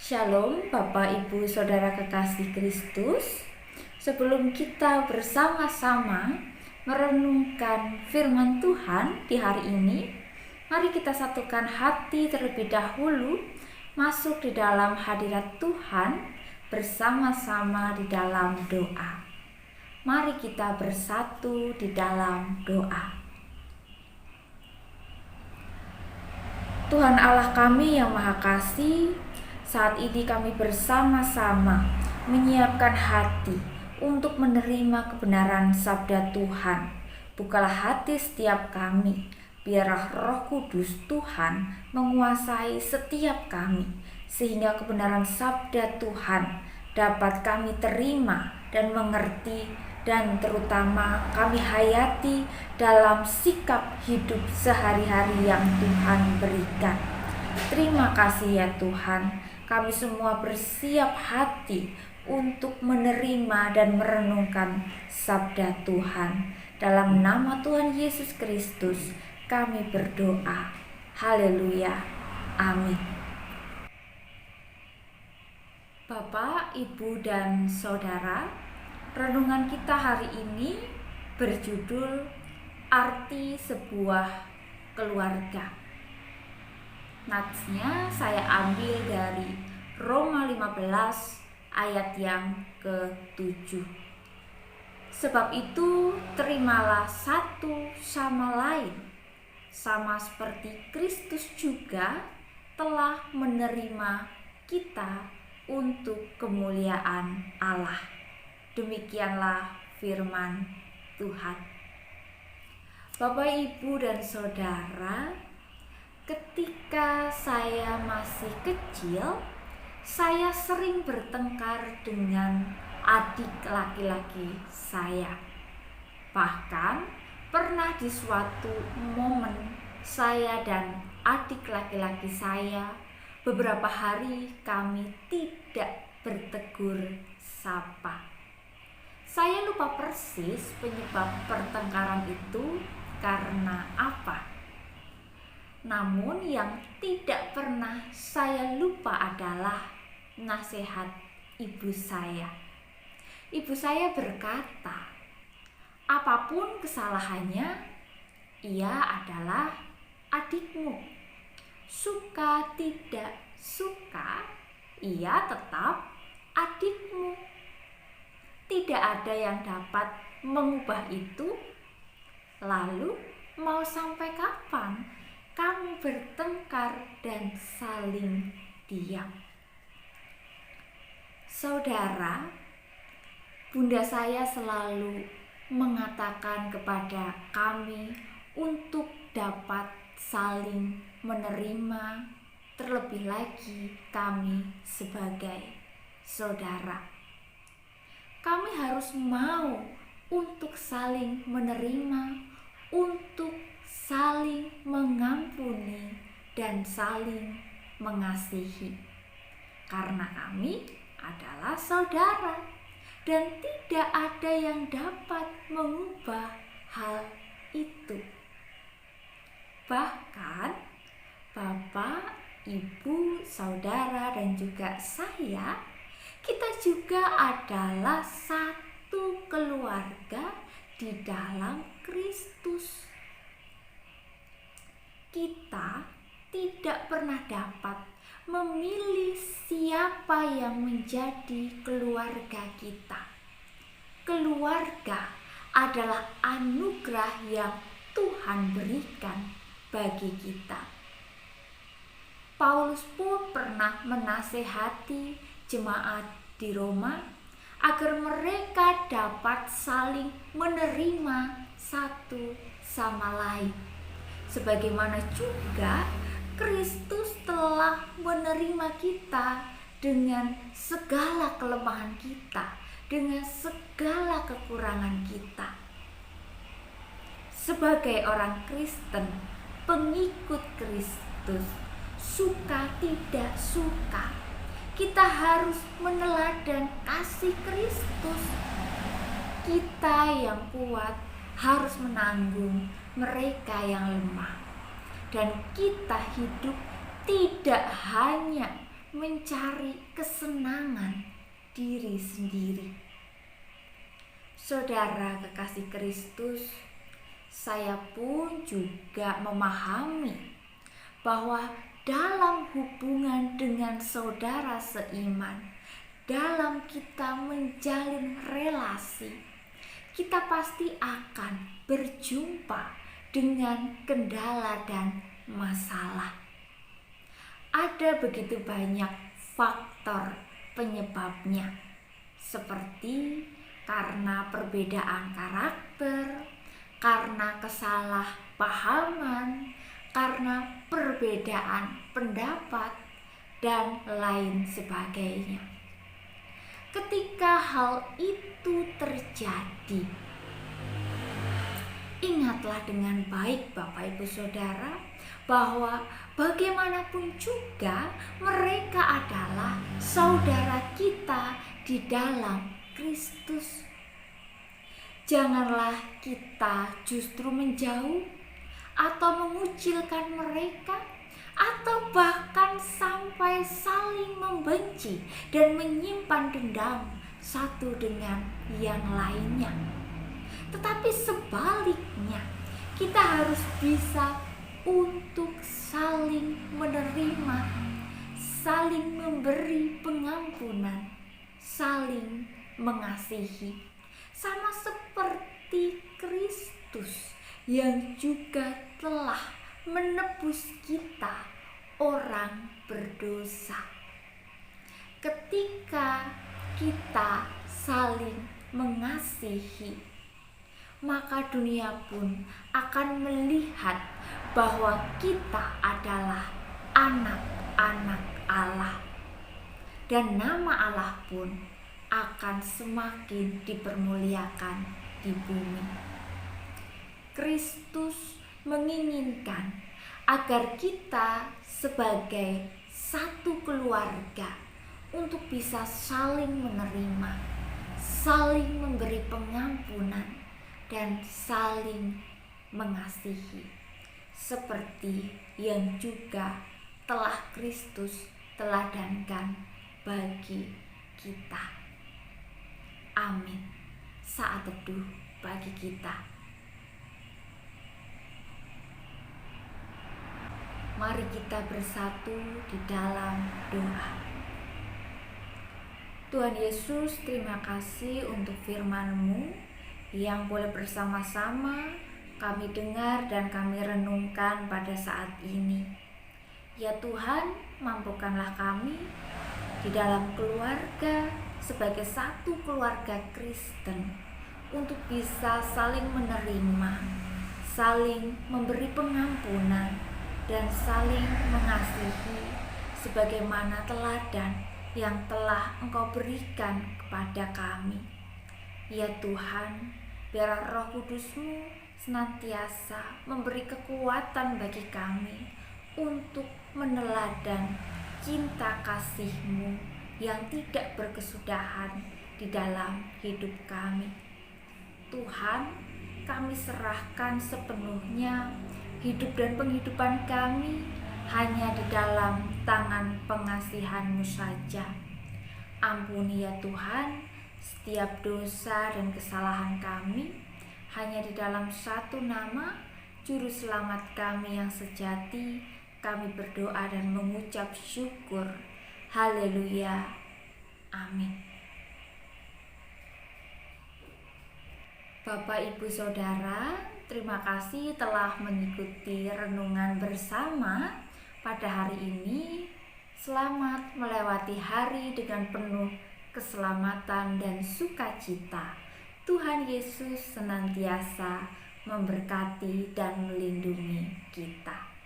Shalom Bapak Ibu Saudara kekasih Kristus. Sebelum kita bersama-sama merenungkan firman Tuhan di hari ini, mari kita satukan hati terlebih dahulu, masuk di dalam hadirat Tuhan bersama-sama di dalam doa. Mari kita bersatu di dalam doa. Tuhan Allah kami yang Maha Kasih, saat ini kami bersama-sama menyiapkan hati untuk menerima kebenaran sabda Tuhan. Bukalah hati setiap kami, biarlah Roh Kudus Tuhan menguasai setiap kami, sehingga kebenaran sabda Tuhan dapat kami terima dan mengerti, dan terutama kami hayati dalam sikap hidup sehari-hari yang Tuhan berikan. Terima kasih ya Tuhan. Kami semua bersiap hati untuk menerima dan merenungkan sabda Tuhan. Dalam nama Tuhan Yesus Kristus kami berdoa. Haleluya. Amin. Bapak, Ibu, dan Saudara, renungan kita hari ini berjudul Arti Sebuah Keluarga. Natsnya saya ambil dari Roma 15 ayat yang ke-7. Sebab itu terimalah satu sama lain, sama seperti Kristus juga telah menerima kita untuk kemuliaan Allah. Demikianlah firman Tuhan. Bapak, Ibu, dan Saudara, ketika saya masih kecil, saya sering bertengkar dengan adik laki-laki saya. Bahkan pernah di suatu momen saya dan adik laki-laki saya beberapa hari kami tidak bertegur sapa. Saya lupa persis penyebab pertengkaran itu karena apa. Namun yang tidak pernah saya lupa adalah nasihat ibu saya. Ibu saya berkata, apapun kesalahannya, ia adalah adikmu. Suka tidak suka, ia tetap adikmu. Tidak ada yang dapat mengubah itu. Lalu mau sampai kapan kamu bertengkar dan saling diam? Saudara, bunda saya selalu mengatakan kepada kami untuk dapat saling menerima, terlebih lagi kami sebagai saudara. Kami harus mau untuk saling menerima, untuk saling mengampuni dan saling mengasihi. Karena kami adalah saudara dan tidak ada yang dapat mengubah hal itu. Bahkan Bapak, Ibu, Saudara, dan juga saya, kita juga adalah satu keluarga di dalam Kristus. Kita tidak pernah dapat memilih siapa yang menjadi keluarga kita. Keluarga adalah anugerah yang Tuhan berikan bagi kita. Paulus pun pernah menasehati jemaat di Roma agar mereka dapat saling menerima satu sama lain. Sebagaimana juga Kristus telah menerima kita dengan segala kelemahan kita, dengan segala kekurangan kita. Sebagai orang Kristen, pengikut Kristus, suka tidak suka, kita harus meneladani kasih Kristus. Kita yang kuat harus menanggung mereka yang lemah. Dan kita hidup tidak hanya mencari kesenangan diri sendiri. Saudara kekasih Kristus, saya pun juga memahami bahwa dalam hubungan dengan saudara seiman, dalam kita menjalin relasi, kita pasti akan berjumpa dengan kendala dan masalah. Ada begitu banyak faktor penyebabnya, seperti karena perbedaan karakter, karena kesalahpahaman, karena perbedaan pendapat, dan lain sebagainya. Ketika hal itu terjadi, ingatlah dengan baik Bapak Ibu Saudara, bahwa bagaimanapun juga mereka adalah saudara kita di dalam Kristus. Janganlah kita justru menjauh atau mengucilkan mereka, atau bahkan sampai saling membenci dan menyimpan dendam satu dengan yang lainnya. Tetapi sebaliknya, kita harus bisa untuk saling menerima, saling memberi pengampunan, saling mengasihi, sama seperti Kristus yang juga telah menebus kita orang berdosa. Ketika kita saling mengasihi, maka dunia pun akan melihat bahwa kita adalah anak-anak Allah, dan nama Allah pun akan semakin dipermuliakan di bumi. Kristus menginginkan agar kita sebagai satu keluarga untuk bisa saling menerima, saling memberi pengampunan, dan saling mengasihi, seperti yang juga telah Kristus teladankan bagi kita. Amin. Saat teduh bagi kita. Mari kita bersatu di dalam doa. Tuhan Yesus, terima kasih untuk firman-Mu yang boleh bersama-sama kami dengar dan kami renungkan pada saat ini. Ya Tuhan, mampukanlah kami di dalam keluarga sebagai satu keluarga Kristen untuk bisa saling menerima, saling memberi pengampunan, dan saling mengasihi sebagaimana teladan yang telah Engkau berikan kepada kami. Ya Tuhan, biar Roh Kudus-Mu senantiasa memberi kekuatan bagi kami untuk meneladan cinta kasih-Mu yang tidak berkesudahan di dalam hidup kami. Tuhan, kami serahkan sepenuhnya hidup dan penghidupan kami hanya di dalam tangan pengasihan-Mu saja. Ampuni ya Tuhan setiap dosa dan kesalahan kami, hanya di dalam satu nama Juru Selamat kami yang sejati, kami berdoa dan mengucap syukur. Haleluya. Amin. Bapak Ibu Saudara, terima kasih telah mengikuti renungan bersama pada hari ini. Selamat melewati hari dengan penuh keselamatan dan sukacita. Tuhan Yesus senantiasa memberkati dan melindungi kita.